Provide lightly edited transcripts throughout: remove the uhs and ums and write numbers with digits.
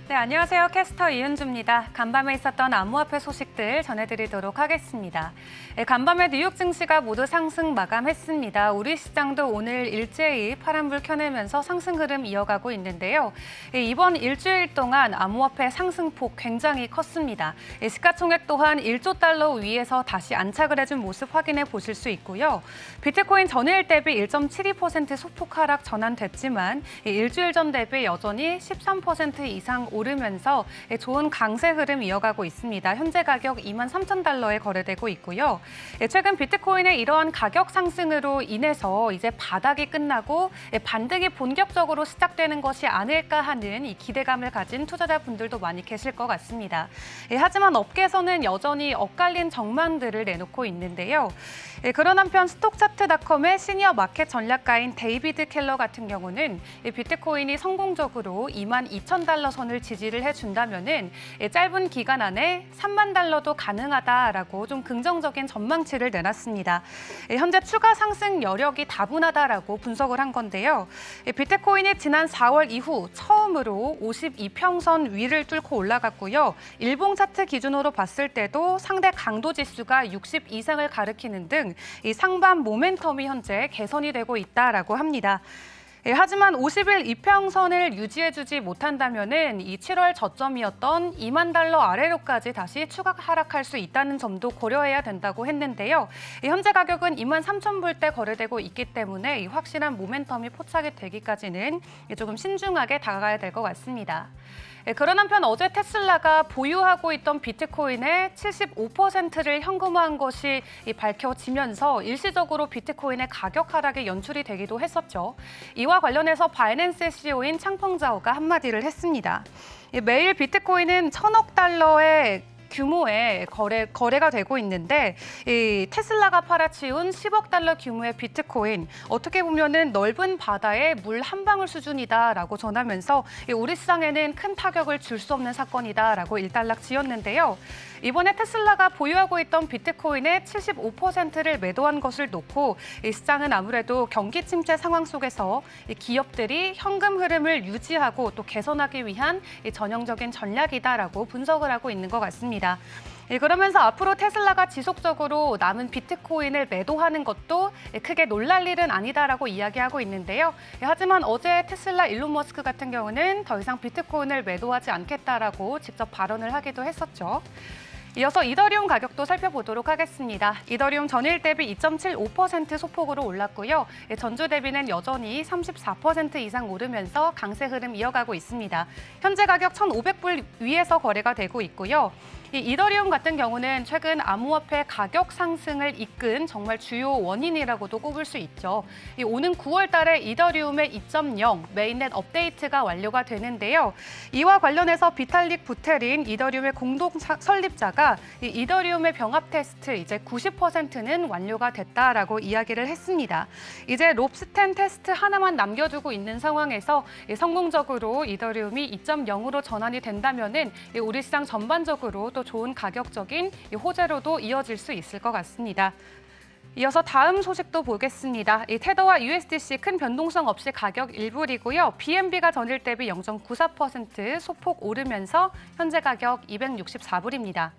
네, 안녕하세요. 캐스터 이은주입니다. 간밤에 있었던 암호화폐 소식들 전해드리도록 하겠습니다. 네, 간밤에 뉴욕 증시가 모두 상승 마감했습니다. 우리 시장도 오늘 일제히 파란불 켜내면서 상승 흐름 이어가고 있는데요. 이번 일주일 동안 암호화폐 상승폭 굉장히 컸습니다. 시가총액 또한 1조 달러 위에서 다시 안착을 해준 모습 확인해 보실 수 있고요. 비트코인 전일 대비 1.72% 소폭 하락 전환됐지만 일주일 전 대비 여전히 13% 이상 오르면서 좋은 강세 흐름 이어가고 있습니다. 현재 가격 23,000달러에 거래되고 있고요. 최근 비트코인의 이러한 가격 상승으로 인해서 이제 바닥이 끝나고 반등이 본격적으로 시작되는 것이 아닐까 하는 이 기대감을 가진 투자자분들도 많이 계실 것 같습니다. 하지만 업계에서는 여전히 엇갈린 전망들을 내놓고 있는데요. 그런 한편 스톡차트닷컴의 시니어 마켓 전략가인 데이비드 켈러 같은 경우는 비트코인이 성공적으로 22,000달러 선을 지지를 해준다면은 짧은 기간 안에 3만 달러도 가능하다라고 좀 긍정적인 전망치를 내놨습니다. 현재 추가 상승 여력이 다분하다라고 분석을 한 건데요. 비트코인이 지난 4월 이후 처음으로 52평선 위를 뚫고 올라갔고요. 일봉 차트 기준으로 봤을 때도 상대 강도 지수가 60 이상을 가리키는 등 이 상반 모멘텀이 현재 개선이 되고 있다라고 합니다. 하지만 50일 이평선을 유지해주지 못한다면은 이 7월 저점이었던 2만 달러 아래로까지 다시 추가 하락할 수 있다는 점도 고려해야 된다고 했는데요. 현재 가격은 23,000불대 거래되고 있기 때문에 이 확실한 모멘텀이 포착이 되기까지는 조금 신중하게 다가가야 될 것 같습니다. 그런 한편 어제 테슬라가 보유하고 있던 비트코인의 75%를 현금화한 것이 밝혀지면서 일시적으로 비트코인의 가격 하락이 연출이 되기도 했었죠. 이와 관련해서 바이낸스 CEO인 창펑자오가 한마디를 했습니다. 매일 비트코인은 1,000억 달러의 규모의 거래가 되고 있는데 이 테슬라가 팔아치운 10억 달러 규모의 비트코인 어떻게 보면은 넓은 바다의 물 한 방울 수준이다라고 전하면서 우리 시장에는 큰 타격을 줄 수 없는 사건이다라고 일단락 지었는데요. 이번에 테슬라가 보유하고 있던 비트코인의 75%를 매도한 것을 놓고 이 시장은 아무래도 경기 침체 상황 속에서 이 기업들이 현금 흐름을 유지하고 또 개선하기 위한 이 전형적인 전략이다라고 분석을 하고 있는 것 같습니다. 그러면서 앞으로 테슬라가 지속적으로 남은 비트코인을 매도하는 것도 크게 놀랄 일은 아니다라고 이야기하고 있는데요. 하지만 어제 테슬라 일론 머스크 같은 경우는 더 이상 비트코인을 매도하지 않겠다라고 직접 발언을 하기도 했었죠. 이어서 이더리움 가격도 살펴보도록 하겠습니다. 이더리움 전일 대비 2.75% 소폭으로 올랐고요. 전주 대비는 여전히 34% 이상 오르면서 강세 흐름 이어가고 있습니다. 현재 가격 1,500불 위에서 거래가 되고 있고요. 이 이더리움 같은 경우는 최근 암호화폐 가격 상승을 이끈 정말 주요 원인이라고도 꼽을 수 있죠. 오는 9월 달에 이더리움의 2.0 메인넷 업데이트가 완료가 되는데요. 이와 관련해서 비탈릭 부테린 이더리움의 공동 설립자가 이 이더리움의 병합 테스트 이제 90%는 완료가 됐다라고 이야기를 했습니다. 이제 롭스텐 테스트 하나만 남겨두고 있는 상황에서 성공적으로 이더리움이 2.0으로 전환이 된다면은 우리 시장 전반적으로 또 좋은 가격적인 호재로도 이어질 수 있을 것 같습니다. 이어서 다음 소식도 보겠습니다. 이 테더와 USDC 큰 변동성 없이 가격 1불이고요. BNB가 전일 대비 0.94% 소폭 오르면서 현재 가격 264불입니다.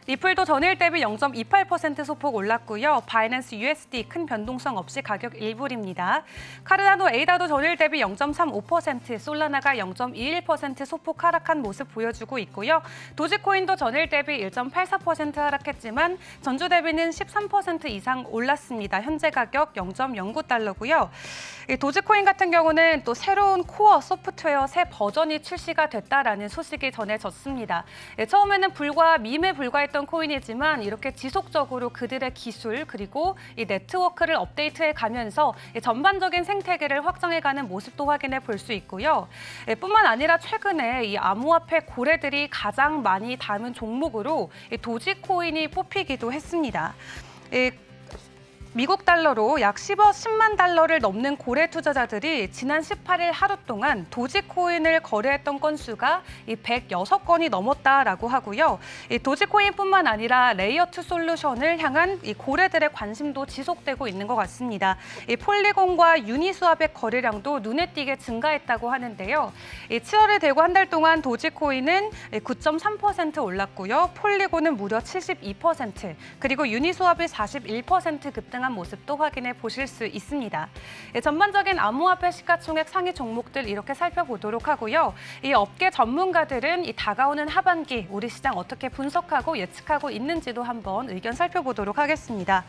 리플도 전일 대비 0.28% 소폭 올랐고요. 바이낸스 USD 큰 변동성 없이 가격 1불입니다. 카르다노 에이다도 전일 대비 0.35%, 솔라나가 0.21% 소폭 하락한 모습 보여주고 있고요. 도지코인도 전일 대비 1.84% 하락했지만 전주 대비는 13% 이상 올랐습니다. 현재 가격 0.09달러고요. 도지코인 같은 경우는 또 새로운 코어 소프트웨어 새 버전이 출시가 됐다라는 소식이 전해졌습니다. 처음에는 밈에 불과했던 코인이지만 이렇게 지속적으로 그들의 기술 그리고 이 네트워크를 업데이트해 가면서 전반적인 생태계를 확장해가는 모습도 확인해 볼 수 있고요. 뿐만 아니라 최근에 이 암호화폐 고래들이 가장 많이 담은 종목으로 도지코인이 뽑히기도 했습니다. 미국 달러로 약 10만 달러를 넘는 고래 투자자들이 지난 18일 하루 동안 도지코인을 거래했던 건수가 106건이 넘었다라고 하고요. 도지코인뿐만 아니라 레이어2 솔루션을 향한 고래들의 관심도 지속되고 있는 것 같습니다. 폴리곤과 유니스왑의 거래량도 눈에 띄게 증가했다고 하는데요. 7월에 되고 한 달 동안 도지코인은 9.3% 올랐고요. 폴리곤은 무려 72%, 그리고 유니스왑이 41% 급등한 모습도 확인해 보실 수 있습니다. 전반적인 암호화폐 시가총액 상위 종목들 이렇게 살펴보도록 하고요. 이 업계 전문가들은 이 다가오는 하반기 우리 시장 어떻게 분석하고 예측하고 있는지도 한번 의견 살펴보도록 하겠습니다.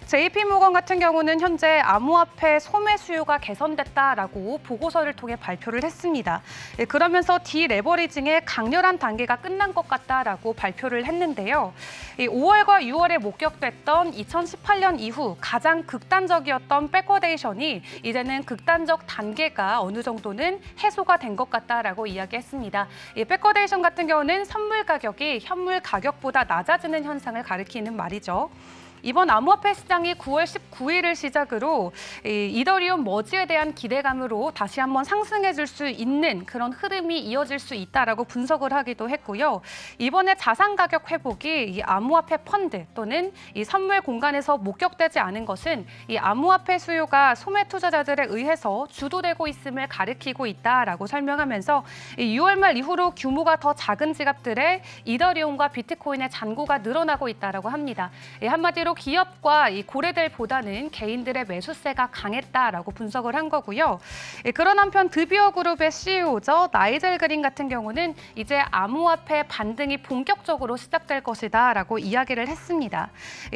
JP모건 같은 경우는 현재 암호화폐 소매 수요가 개선됐다라고 보고서를 통해 발표를 했습니다. 그러면서 디레버리징의 강렬한 단계가 끝난 것 같다라고 발표를 했는데요. 5월과 6월에 목격됐던 2018년 이후 가장 극단적이었던 백워데이션이 이제는 극단적 단계가 어느 정도는 해소가 된 것 같다라고 이야기했습니다. 이 백워데이션 같은 경우는 선물 가격이 현물 가격보다 낮아지는 현상을 가리키는 말이죠. 이번 암호화폐 시장이 9월 19일을 시작으로 이더리움 머지에 대한 기대감으로 다시 한번 상승해줄 수 있는 그런 흐름이 이어질 수 있다라고 분석을 하기도 했고요. 이번에 자산 가격 회복이 이 암호화폐 펀드 또는 이 선물 공간에서 목격되지 않은 것은 이 암호화폐 수요가 소매 투자자들에 의해서 주도되고 있음을 가리키고 있다라고 설명하면서 6월 말 이후로 규모가 더 작은 지갑들의 이더리움과 비트코인의 잔고가 늘어나고 있다라고 합니다. 한마디로 기업과 이 고래들보다는 개인들의 매수세가 강했다라고 분석을 한 거고요. 그런 한편 드비어 그룹의 CEO죠. 나이젤 그린 같은 경우는 이제 암호화폐 반등이 본격적으로 시작될 것이다라고 이야기를 했습니다.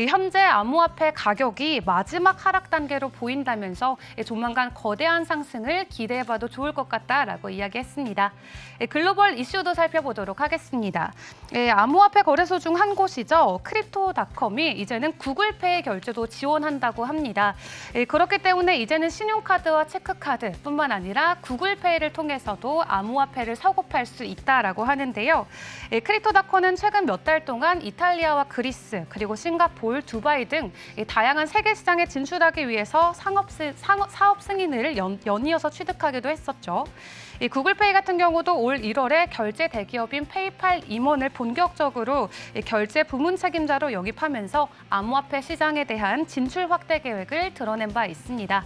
현재 암호화폐 가격이 마지막 하락 단계로 보인다면서 조만간 거대한 상승을 기대해봐도 좋을 것 같다라고 이야기했습니다. 글로벌 이슈도 살펴보도록 하겠습니다. 암호화폐 거래소 중 한 곳이죠. 크립토닷컴이 이제는 구글페이 결제도 지원한다고 합니다. 그렇기 때문에 이제는 신용카드와 체크카드뿐만 아니라 구글페이를 통해서도 암호화폐를 사고 팔 수 있다라고 하는데요. 크립토닷컴은 최근 몇 달 동안 이탈리아와 그리스, 그리고 싱가포르, 두바이 등 다양한 세계 시장에 진출하기 위해서 사업 승인을 연이어서 취득하기도 했었죠. 이 구글페이 같은 경우도 올 1월에 결제 대기업인 페이팔 임원을 본격적으로 결제 부문 책임자로 영입하면서 암호화폐 시장에 대한 진출 확대 계획을 드러낸 바 있습니다.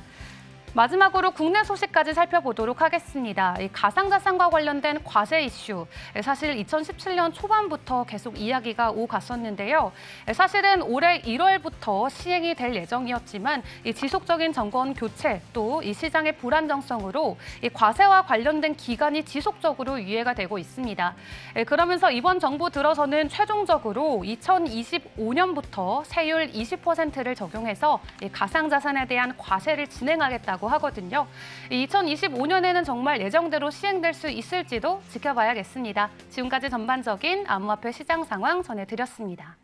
마지막으로 국내 소식까지 살펴보도록 하겠습니다. 이 가상자산과 관련된 과세 이슈, 사실 2017년 초반부터 계속 이야기가 오갔었는데요. 사실은 올해 1월부터 시행이 될 예정이었지만 이 지속적인 정권 교체 또 이 시장의 불안정성으로 이 과세와 관련된 기간이 지속적으로 유예가 되고 있습니다. 그러면서 이번 정부 들어서는 최종적으로 2025년부터 세율 20%를 적용해서 이 가상자산에 대한 과세를 진행하겠다고 하거든요. 2025년에는 정말 예정대로 시행될 수 있을지도 지켜봐야겠습니다. 지금까지 전반적인 암호화폐 시장 상황 전해드렸습니다.